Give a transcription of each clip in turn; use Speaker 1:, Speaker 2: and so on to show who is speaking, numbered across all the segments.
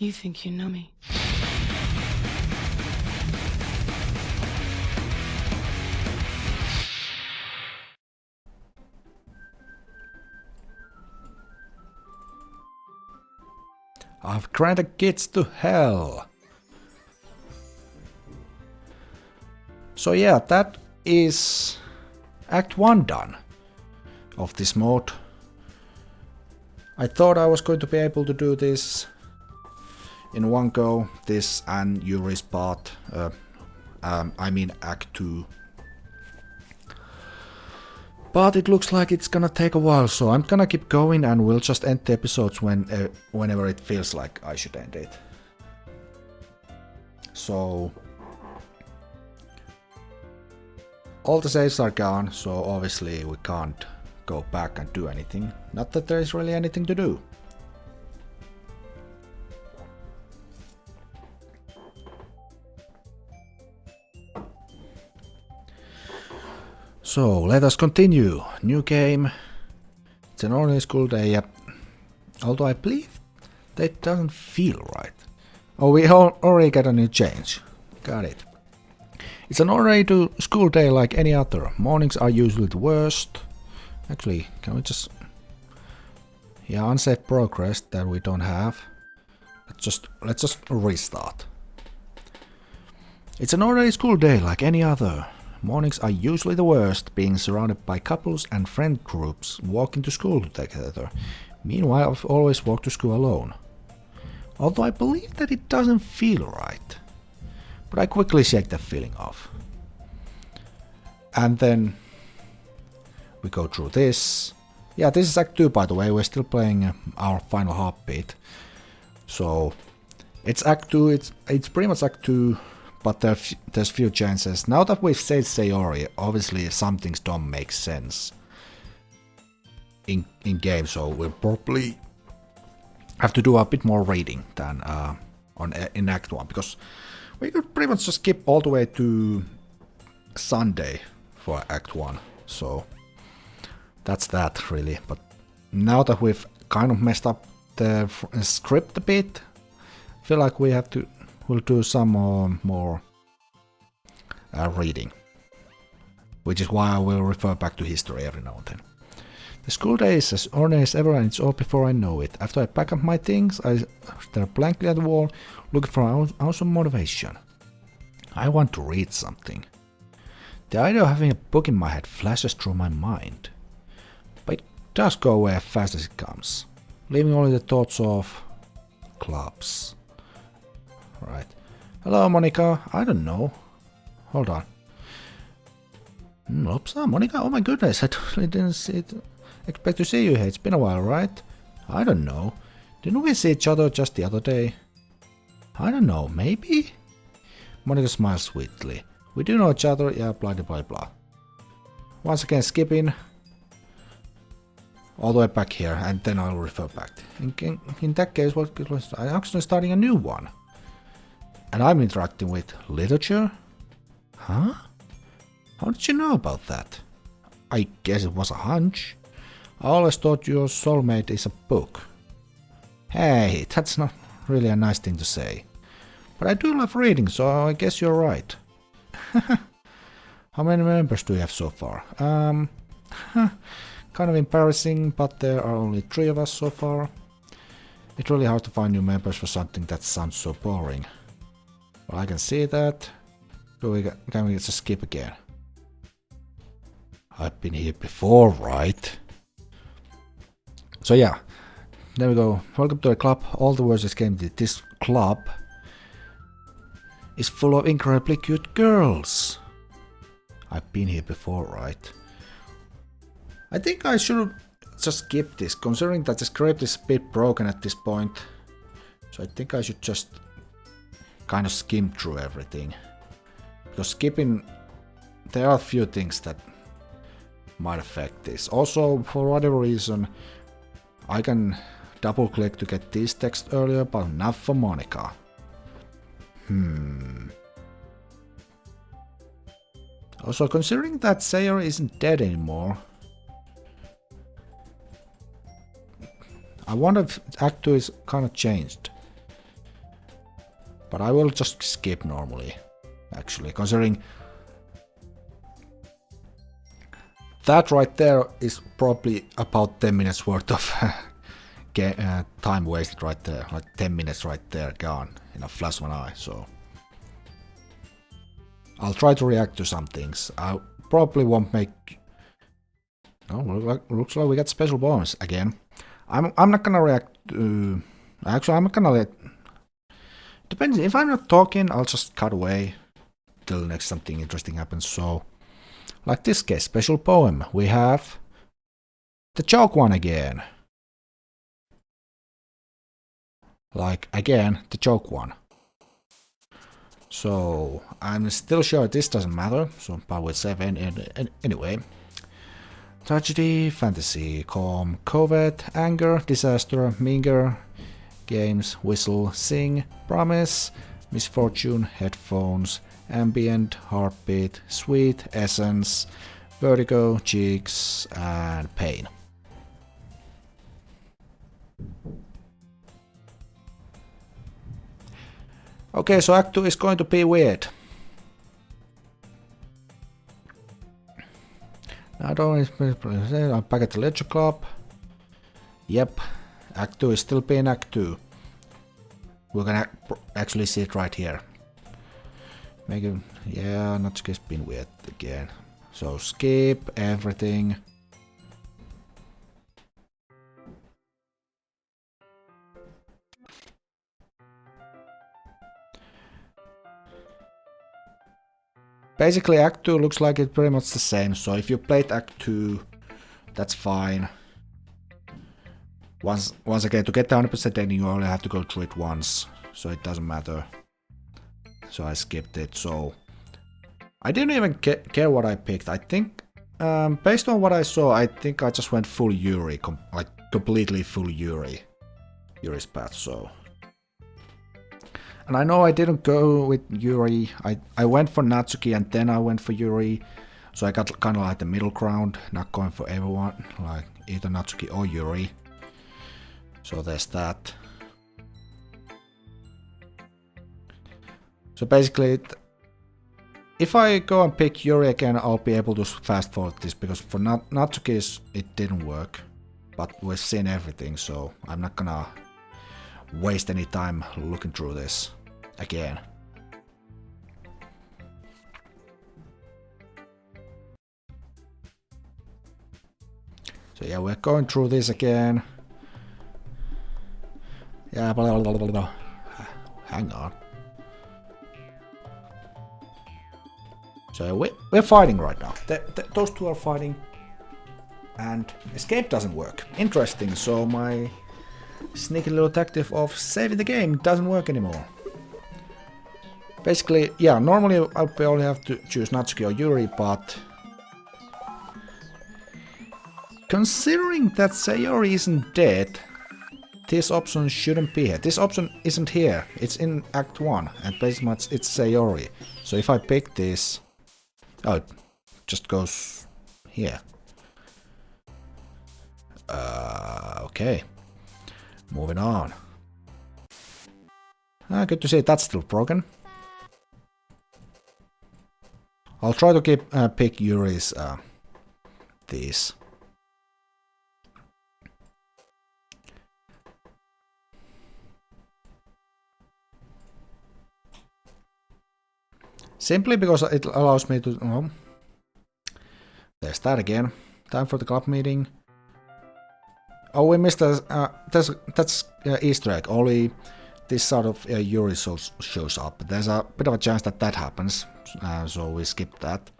Speaker 1: You think you know me.
Speaker 2: I've granted kids to hell. So yeah, that is Act 1 done of this mode. I thought I was going to be able to do this in one go, this and Yuri's part, I mean Act 2. But it looks like it's gonna take a while, so I'm gonna keep going and we'll just end the episodes whenever it feels like I should end it. So all the saves are gone, so obviously we can't go back and do anything. Not that there is really anything to do. So let us continue. New game. It's an ordinary school day, yep. Although I believe that doesn't feel right. Oh, we already got a new change. Got it. It's an ordinary school day like any other. Mornings are usually the worst. Actually, can we just... Yeah, unsafe progress that we don't have. Let's just restart. It's an ordinary school day like any other. Mornings are usually the worst, being surrounded by couples and friend groups walking to school together. Meanwhile, I've always walked to school alone. Although I believe that it doesn't feel right. But I quickly shake that feeling off. And then we go through this. Yeah, this is Act 2 by the way, we're still playing our final heartbeat. So it's Act 2, it's pretty much Act 2. But there's few chances. Now that we've said Sayori, obviously some things don't make sense in game, so we'll probably have to do a bit more reading than in Act 1, because we could pretty much just skip all the way to Sunday for Act 1. So that's that really. But now that we've kind of messed up the script a bit, I feel like we'll do some more reading, which is why I will refer back to history every now and then. The school day is as ordinary as ever and it's all before I know it. After I pack up my things, I stare blankly at the wall, looking for an ounce of motivation. I want to read something. The idea of having a book in my head flashes through my mind, but it does go away as fast as it comes, leaving only the thoughts of clubs. Right. Hello, Monica. I don't know. Hold on. Lopsa, Monica? Oh my goodness, I totally didn't expect to see you here. It's been a while, right? I don't know. Didn't we see each other just the other day? I don't know, maybe? Monica smiles sweetly. We do know each other, yeah, blah blah blah. Once again, skipping all the way back here, and then I'll refer back. In that case, I'm actually starting a new one. And I'm interacting with literature? Huh? How did you know about that? I guess it was a hunch. I always thought your soulmate is a book. Hey, that's not really a nice thing to say. But I do love reading, so I guess you're right. How many members do you have so far? Kind of embarrassing, but there are only 3 of us so far. It's really hard to find new members for something that sounds so boring. Well, I can see that. Can we just skip again? I've been here before, right? So yeah, there we go. Welcome to the club. All the words came to this club is full of incredibly cute girls. I've been here before, right? I think I should just skip this, considering that the script is a bit broken at this point. So I think I should just kind of skim through everything. Because skipping, there are a few things that might affect this. Also, for whatever reason, I can double click to get this text earlier, but not for Monica. Also, considering that Sayori isn't dead anymore, I wonder if Act 2 is kind of changed. But I will just skip normally, actually, considering that right there is probably about 10 minutes worth of time wasted right there. Like 10 minutes right there gone in a flash of an eye, so I'll try to react to some things. I probably won't make... Oh, looks like we got special bonus again. I'm not gonna react to... Actually, I'm not gonna let... Depends, if I'm not talking, I'll just cut away till next something interesting happens, so... Like this case, special poem, we have... the joke one again. Like, again, the joke one. So, I'm still sure this doesn't matter, so but with 7 anyway. Tragedy, fantasy, calm, covert, anger, disaster, meager, games, whistle, sing, promise, misfortune, headphones, ambient, heartbeat, sweet, essence, vertigo, cheeks, and pain. Okay, so Act 2 is going to be weird. I don't... I'm back at the Ledger Club. Yep, Act 2 is still being Act 2. We're gonna actually see it right here. Make it... Yeah, not just been weird again. So skip everything. Basically, Act 2 looks like it's pretty much the same, so if you played Act 2, that's fine. Once again, to get the 100% ending, you only have to go through it once, so it doesn't matter. So I skipped it, so... I didn't even care what I picked. I think, based on what I saw, I think I just went full Yuri, like completely full Yuri's path, so... And I know I didn't go with Yuri, I went for Natsuki and then I went for Yuri, so I got kind of like the middle ground, not going for everyone, like either Natsuki or Yuri. So there's that. So basically, if I go and pick Yuri again, I'll be able to fast forward this, because for Natsuki it didn't work, but we've seen everything, so I'm not gonna waste any time looking through this again. So yeah, we're going through this again. Yeah, blah, blah, blah, blah. Hang on. So we're fighting right now. Those two are fighting. And escape doesn't work. Interesting, so my sneaky little tactic of saving the game doesn't work anymore. Basically, yeah, normally I'll only have to choose Natsuki or Yuri, but... Considering that Sayori isn't dead, this option shouldn't be here. This option isn't here, it's in Act 1, and pretty much it's Sayori. So if I pick this... Oh, it just goes here. Okay. Moving on. Good to see that's still broken. I'll try to pick Yuri's these. Simply because it allows me to... Oh, there's that again. Time for the club meeting. Oh, we missed that's Easter egg. Only this sort of Yuri shows up. There's a bit of a chance that happens, so we skip that.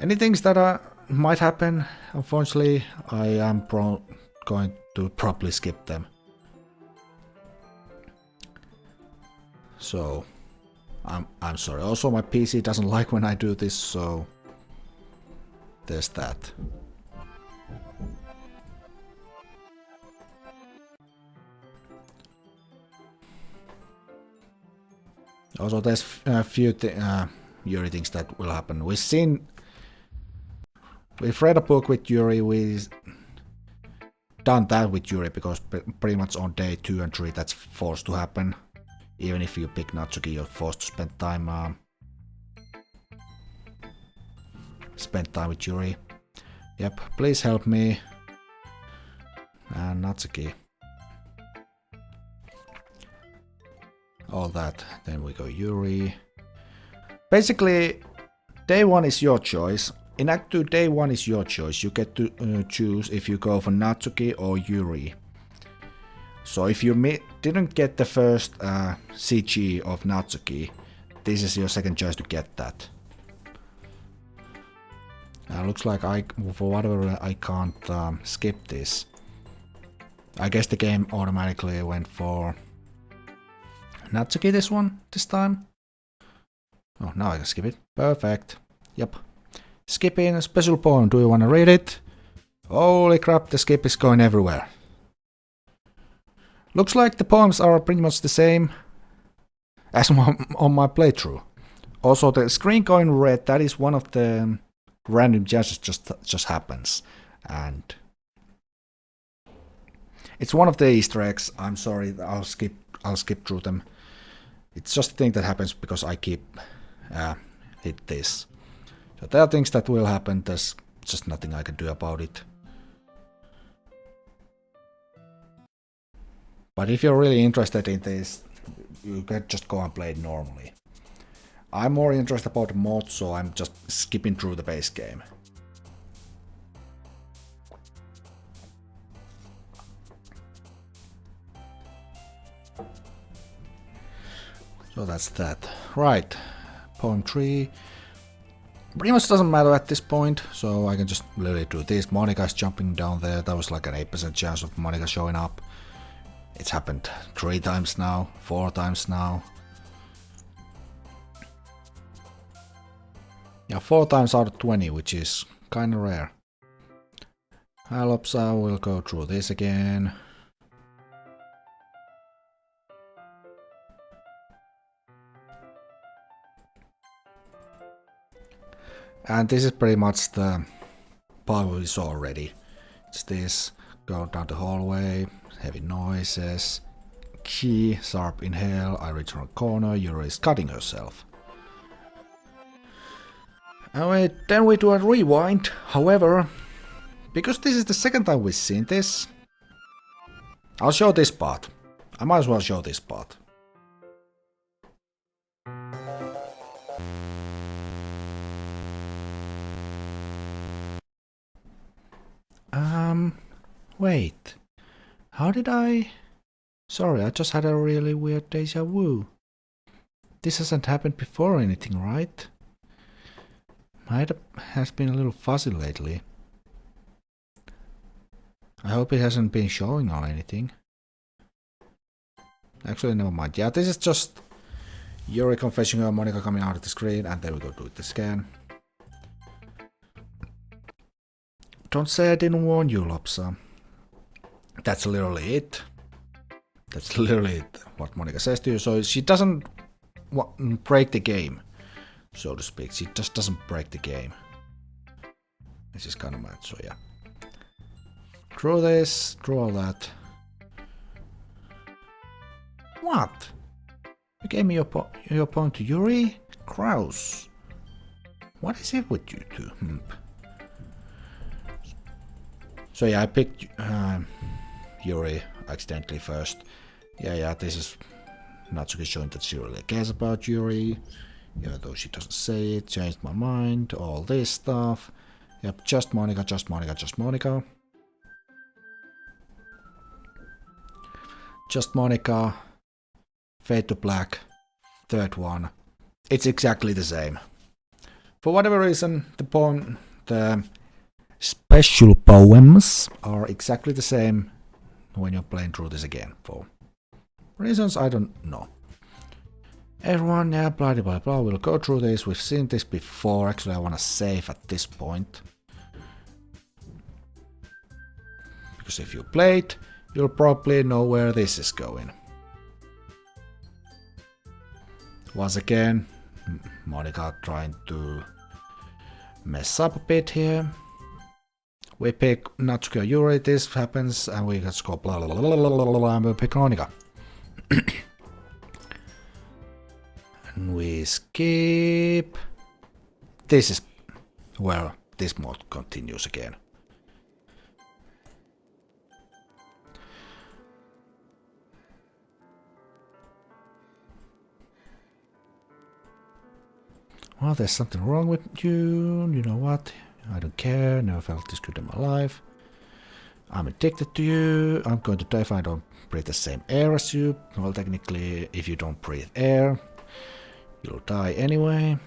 Speaker 2: Any things that might happen, unfortunately, I am going to probably skip them. So, I'm sorry. Also, my PC doesn't like when I do this, so there's that. Also, there's a few Yuri things that will happen. We've read a book with Yuri, we've done that with Yuri, because pretty much on day 2 and 3 that's forced to happen. Even if you pick Natsuki, you're forced to spend time with Yuri. Yep, please help me. And Natsuki. All that. Then we go Yuri. Basically, day 1 is your choice. In Act 2, day 1 is your choice. You get to choose if you go for Natsuki or Yuri. So if you didn't get the first CG of Natsuki, this is your second choice to get that. Looks like for whatever I can't skip this. I guess the game automatically went for Natsuki this time. Oh, now I can skip it. Perfect. Yep. Skipping a special poem. Do you want to read it? Holy crap, the skip is going everywhere. Looks like the poems are pretty much the same as on my playthrough. Also, the screen going red, that is one of the random chances just happens. And it's one of the Easter eggs. I'm sorry, I'll skip through them. It's just a thing that happens because I keep hit this. So there are things that will happen, there's just nothing I can do about it. But if you're really interested in this, you can just go and play it normally. I'm more interested about the mod, so I'm just skipping through the base game. So that's that. Right, poem 3. Pretty much doesn't matter at this point, so I can just literally do this. Monica's jumping down there. That was like an 8% chance of Monica showing up. It's happened 3 times now, 4 times now. Yeah, 4 times out of 20, which is kinda rare. Lopsa will go through this again. And this is pretty much the part we saw already. It's this, go down the hallway, heavy noises, key, sharp inhale, I reach around a corner, Yuri is cutting herself. And then we do a rewind. However, because this is the second time we've seen this, I'll show this part. I might as well show this part. Wait. How did I... Sorry, I just had a really weird deja vu. This hasn't happened before or anything, right? Has been a little fuzzy lately. I hope it hasn't been showing or anything. Actually, never mind. Yeah, this is just Yuri confessing her, Monica coming out of the screen, and then we go do this again. Don't say I didn't warn you, Lopsa. That's literally it. That's literally what Monica says to you. So she doesn't break the game, so to speak. She just doesn't break the game. This is kind of mad, so yeah. Draw this, draw that. What? You gave me your pawn to Yuri? Kraus. What is it with you two? So yeah, I picked Yuri accidentally first. Yeah, this is Natsuki showing that she really cares about Yuri, even though she doesn't say it. Changed my mind, all this stuff. Yep, just Monica, just Monica, just Monica. Just Monica. Fade to black. Third one. It's exactly the same. For whatever reason, the special poems are exactly the same when you're playing through this again. For reasons I don't know. Everyone, yeah, blah blah blah, we'll go through this. We've seen this before. Actually, I want to save at this point. Because if you played, you'll probably know where this is going. Once again, Monica trying to mess up a bit here. We pick Natsuki or Yuri, this happens, and we just go blah blah blah blah blah blah, and we pick Monica. We skip. This is where this mode continues again. Well, there's something wrong with you. You know what? I don't care. Never felt this good in my life. I'm addicted to you. I'm going to die if I don't breathe the same air as you. Well, technically, if you don't breathe air, you'll die anyway.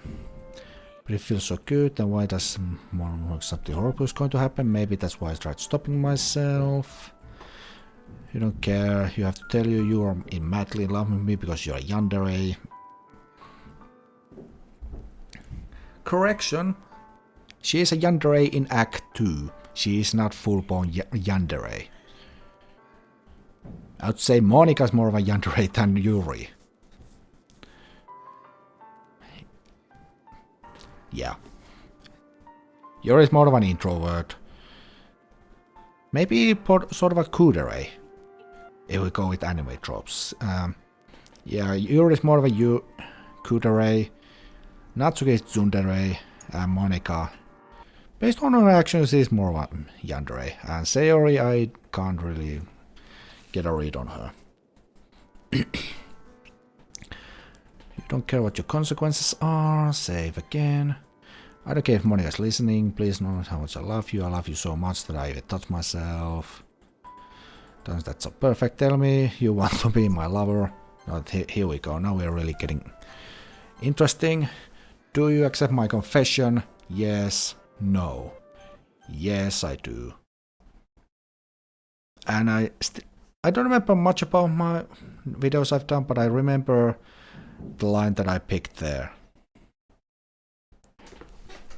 Speaker 2: But it feels so good, then why does something horrible is going to happen? Maybe that's why I tried stopping myself. You don't care. You have to tell you are madly in love with me because you're a yandere. Correction. She is a yandere in Act 2. She is not full-blown yandere. I would say Monica's more of a yandere than Yuri. Yeah. Yuri's more of an introvert. Maybe sort of a kudere. If we go with anime tropes. Yeah, Yuri's more of a kudere. Natsuki is tsundere. And Monica, based on her actions, is more of a yandere. And Sayori, I can't really get a read on her. You don't care what your consequences are. Save again. I don't care if Monica's listening. Please know how much I love you. I love you so much that I even touch myself. That's so perfect. Tell me you want to be my lover. Here we go. Now we're really getting interesting. Do you accept my confession? Yes. No. Yes, I do. And I don't remember much about my videos I've done, but I remember the line that I picked there.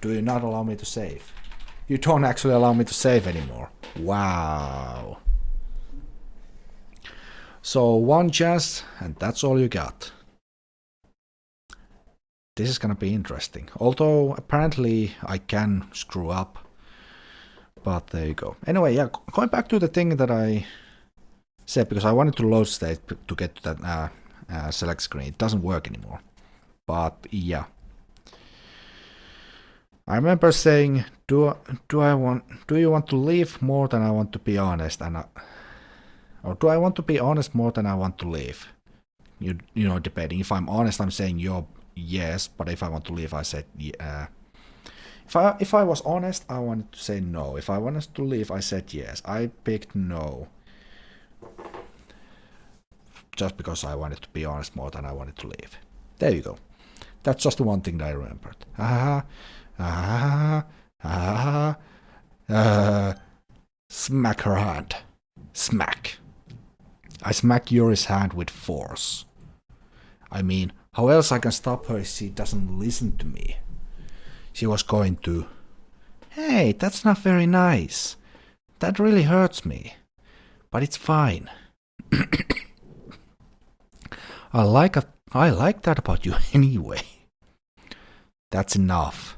Speaker 2: Do you not allow me to save? You don't actually allow me to save anymore. Wow. So one chance, and that's all you got. This is gonna be interesting. Although apparently I can screw up. But there you go. Anyway, yeah, going back to the thing that I said, because I wanted to load state to get to that select screen. It doesn't work anymore. But yeah. I remember saying, do you want to leave more than I want to be honest? Or do I want to be honest more than I want to leave? You know, debating. If I'm honest, I'm saying yes, but if I want to leave, I said yeah. If I was honest, I wanted to say no. If I wanted to leave, I said yes. I picked no. Just because I wanted to be honest more than I wanted to leave. There you go. That's just the one thing that I remembered. Smack her hand. Smack. I smack Yuri's hand with force. I mean, how else I can stop her if she doesn't listen to me? She was going to... Hey, that's not very nice. That really hurts me. But it's fine. I like that about you anyway. That's enough.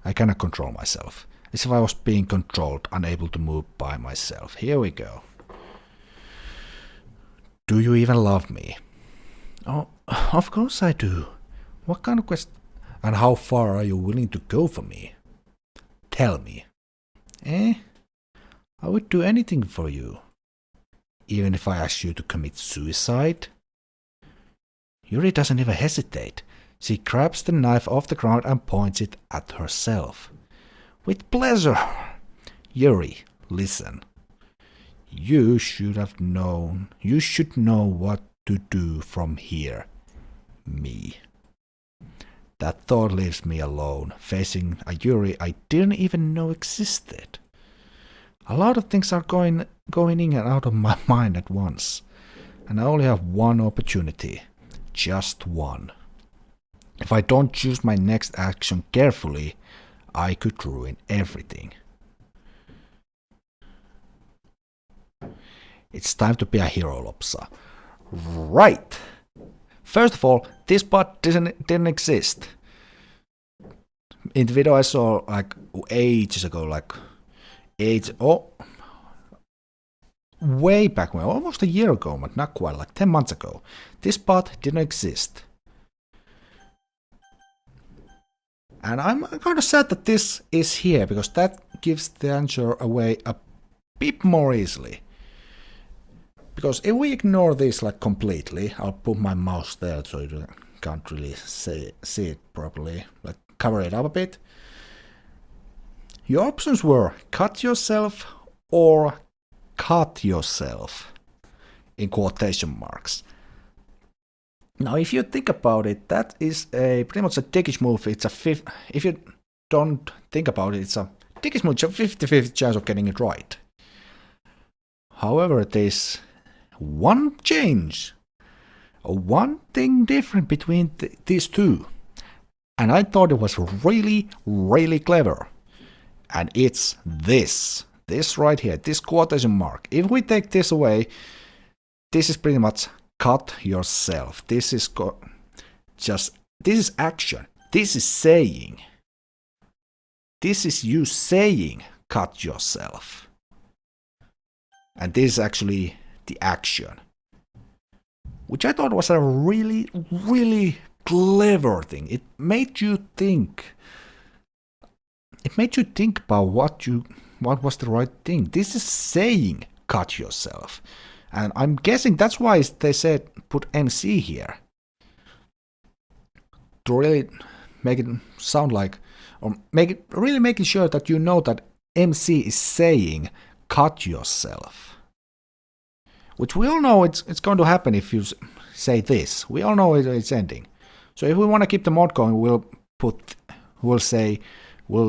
Speaker 2: I cannot control myself. As if I was being controlled, unable to move by myself. Here we go. Do you even love me? Oh, of course I do. What kind of question? And how far are you willing to go for me? Tell me. I would do anything for you. Even if I asked you to commit suicide? Yuri doesn't even hesitate. She grabs the knife off the ground and points it at herself. With pleasure. Yuri, listen. You should know what to do from here. Me. That thought leaves me alone, facing a Yuri I didn't even know existed. A lot of things are going in and out of my mind at once, and I only have one opportunity. Just one. If I don't choose my next action carefully, I could ruin everything. It's time to be a hero, Lopsa. Right! First of all, this bot didn't exist. In the video I saw like ages ago, way back when, almost a year ago, but not quite, like 10 months ago. This bot didn't exist. And I'm kind of sad that this is here, because that gives the answer away a bit more easily. Because if we ignore this like completely, I'll put my mouse there so you can't really see it properly, like cover it up a bit. Your options were cut yourself or cut yourself, in quotation marks. Now, if you think about it, that is pretty much a dickish move. It's if you don't think about it, it's a dickish move. It's a 50-50 chance of getting it right. However, there's one change, one thing different between these two, and I thought it was really, really clever. And it's this right here, this quotation mark. If we take this away, this is pretty much cut yourself. This is this is action. This is saying. This is you saying cut yourself. And this is actually the action. Which I thought was a really, really clever thing. It made you think. It made you think about what was the right thing. This is saying cut yourself. And I'm guessing that's why they said put MC here. To really make it sound like, or making sure that you know that MC is saying cut yourself. Which we all know it's going to happen if you say this. We all know it's ending. So if we want to keep the mod going, we'll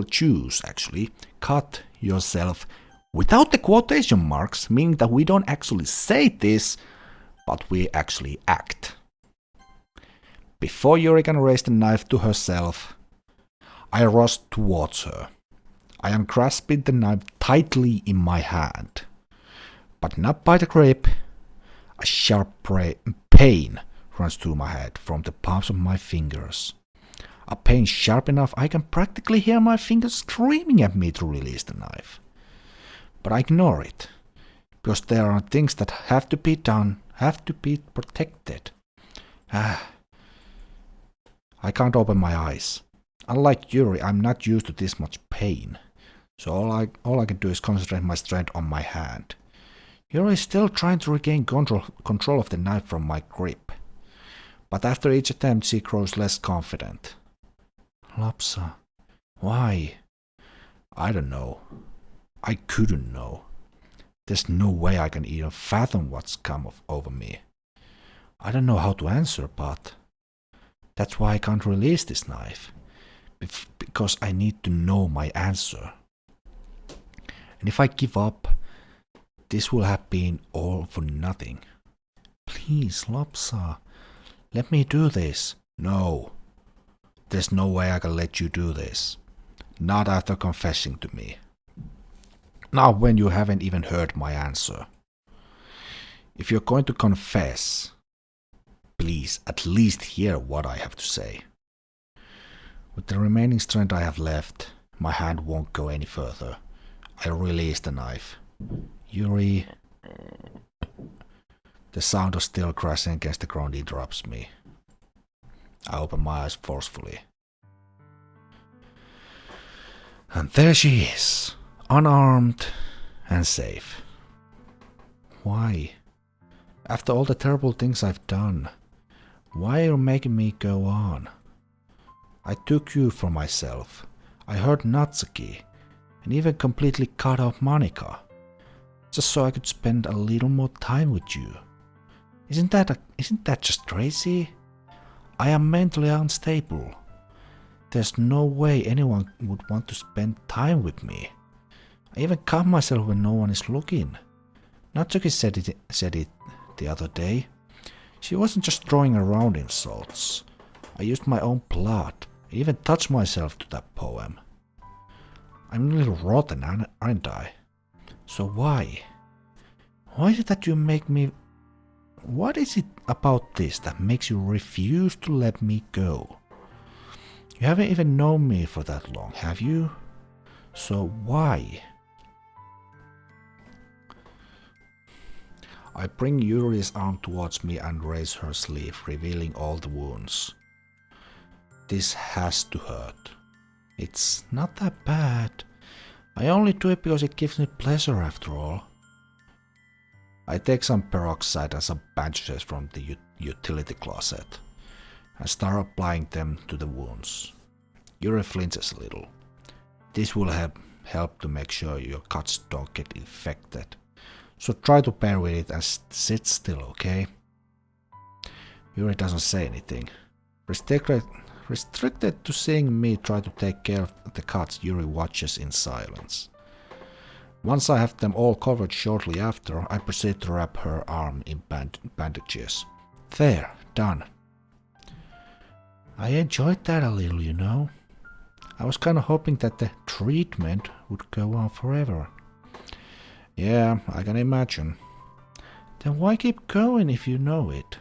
Speaker 2: choose actually cut yourself without the quotation marks, meaning that we don't actually say this, but we actually act. Before Yuri can raise the knife to herself, I rush towards her. I am grasping the knife tightly in my hand, but not by the grip. A sharp pain runs through my head from the palms of my fingers. A pain sharp enough I can practically hear my fingers screaming at me to release the knife. But I ignore it, because there are things that have to be done, have to be protected. I can't open my eyes. Unlike Yuri, I'm not used to this much pain, so all I can do is concentrate my strength on my hand. Yuri is still trying to regain control of the knife from my grip, but after each attempt she grows less confident. Lopsa, why? I don't know. I couldn't know. There's no way I can even fathom what's come over me. I don't know how to answer, but that's why I can't release this knife. Because I need to know my answer. And if I give up, this will have been all for nothing. Please, Lopsa, let me do this. No. There's no way I can let you do this. Not after confessing to me. Not when you haven't even heard my answer. If you're going to confess, please at least hear what I have to say. With the remaining strength I have left, my hand won't go any further. I release the knife. Yuri. The sound of steel crashing against the ground interrupts me. I open my eyes forcefully. And there she is, unarmed and safe. Why? After all the terrible things I've done, why are you making me go on? I took you for myself. I hurt Natsuki, and even completely cut off Monica, just so I could spend a little more time with you. Isn't that just crazy? I am mentally unstable. There's no way anyone would want to spend time with me. I even cut myself when no one is looking. Natsuki said it the other day. She wasn't just throwing around insults. I used my own blood. I even touched myself to that poem. I'm a little rotten, aren't I? So why? Why is it that you make me... What is it about this that makes you refuse to let me go? You haven't even known me for that long, have you? So why? I bring Yuri's arm towards me and raise her sleeve, revealing all the wounds. This has to hurt. It's not that bad. I only do it because it gives me pleasure after all. I take some peroxide and some bandages from the utility closet and start applying them to the wounds. Yuri flinches a little. This will help to make sure your cuts don't get infected. So try to bear with it and sit still, okay? Yuri doesn't say anything. Restricted to seeing me try to take care of the cuts, Yuri watches in silence. Once I have them all covered shortly after, I proceed to wrap her arm in bandages. There, done. I enjoyed that a little, you know. I was kind of hoping that the treatment would go on forever. Yeah, I can imagine. Then why keep going if you know it?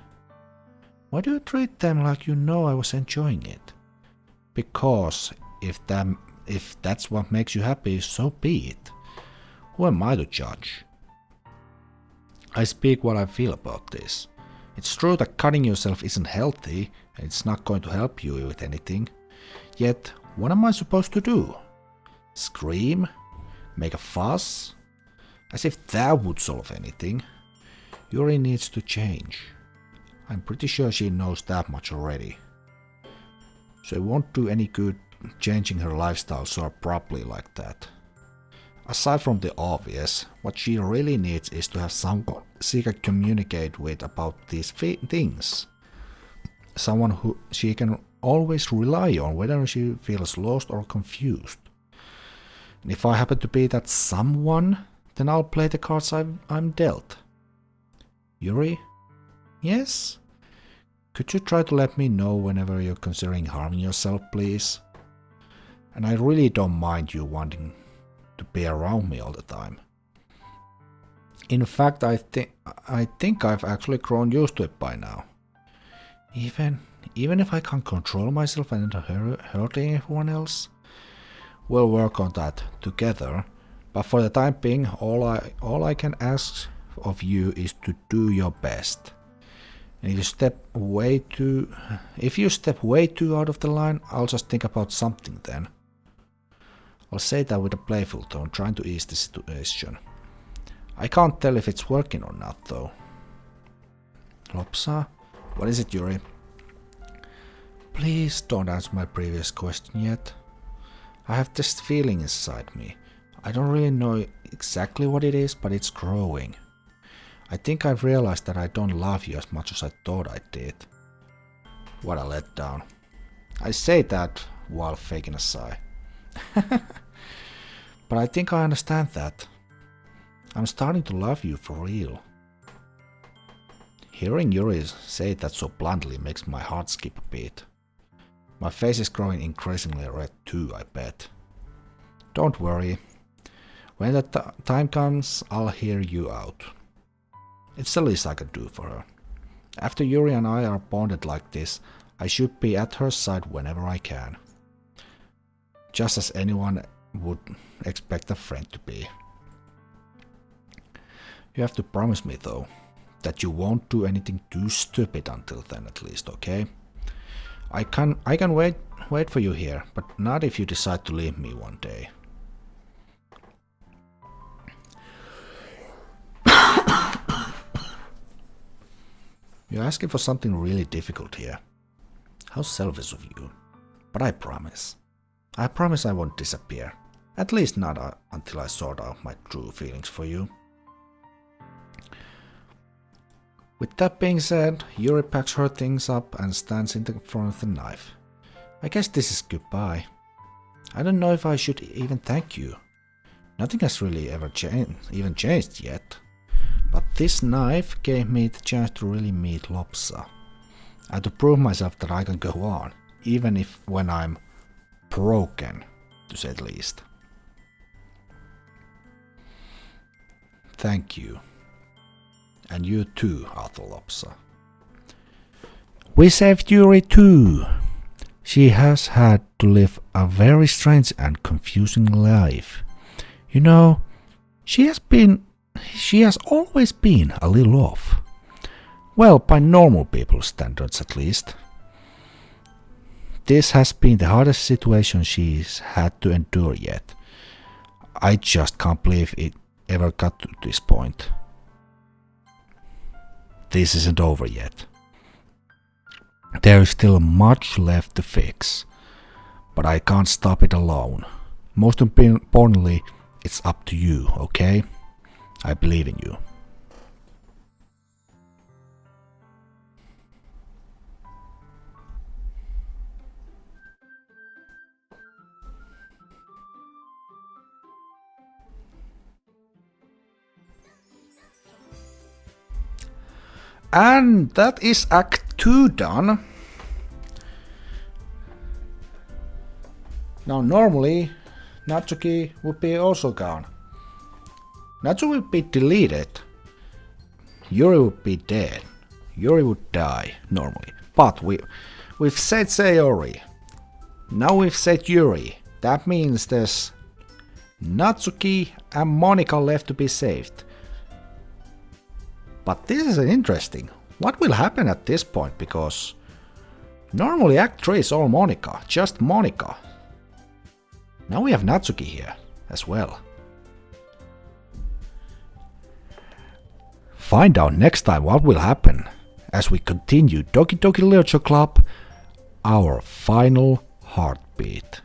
Speaker 2: Why do you treat them like you know I was enjoying it? Because if that's what makes you happy, so be it. Who am I to judge? I speak what I feel about this. It's true that cutting yourself isn't healthy and it's not going to help you with anything. Yet, what am I supposed to do? Scream? Make a fuss? As if that would solve anything. Yuri needs to change. I'm pretty sure she knows that much already. So it won't do any good changing her lifestyle so abruptly like that. Aside from the obvious, what she really needs is to have someone she can communicate with about these things. Someone who she can always rely on whether she feels lost or confused. And if I happen to be that someone, then I'll play the cards I'm dealt. Yuri? Yes? Could you try to let me know whenever you're considering harming yourself, please? And I really don't mind you wanting to be around me all the time. In fact, I think I've actually grown used to it by now. Even if I can't control myself and hurting everyone else, we'll work on that together. But for the time being, all I can ask of you is to do your best. And if you step way too out of the line, I'll just think about something then. I'll say that with a playful tone, trying to ease the situation. I can't tell if it's working or not, though. Lopsa? What is it, Yuri? Please don't answer my previous question yet. I have this feeling inside me. I don't really know exactly what it is, but it's growing. I think I've realized that I don't love you as much as I thought I did. What a letdown. I say that while faking a sigh. But I think I understand that. I'm starting to love you for real. Hearing Yuri say that so bluntly makes my heart skip a beat. My face is growing increasingly red too, I bet. Don't worry. When the time comes, I'll hear you out. It's the least I can do for her. After Yuri and I are bonded like this, I should be at her side whenever I can. Just as anyone would expect a friend to be. You have to promise me, though, that you won't do anything too stupid until then, at least, okay? I can wait for you here, but not if you decide to leave me one day. You're asking for something really difficult here. How selfish of you. But I promise. I promise I won't disappear. At least not until I sort out my true feelings for you. With that being said, Yuri packs her things up and stands in front of the knife. I guess this is goodbye. I don't know if I should even thank you. Nothing has really ever changed yet. But this knife gave me the chance to really meet Lopsa. And to prove myself that I can go on, even if when I'm broken, to say the least. Thank you. And you too, Arthur Lopsa. We saved Yuri too. She has had to live a very strange and confusing life. You know, she has always been a little off. Well, by normal people's standards at least. this has been the hardest situation she's had to endure yet. I just can't believe it ever got to this point. This isn't over yet. There is still much left to fix, but I can't stop it alone. Most importantly, it's up to you, okay? I believe in you. And that is Act 2 done. Now normally Natsuki would be also gone. Natsuki would be deleted. Yuri would be dead. Yuri would die normally. But we've said Sayori. Now we've said Yuri. That means there's Natsuki and Monika left to be saved. But this is interesting. What will happen at this point? Because normally Act 3 is all Monika, just Monika. Now we have Natsuki here as well. Find out next time what will happen as we continue Doki Doki Literature Club, our final heartbeat.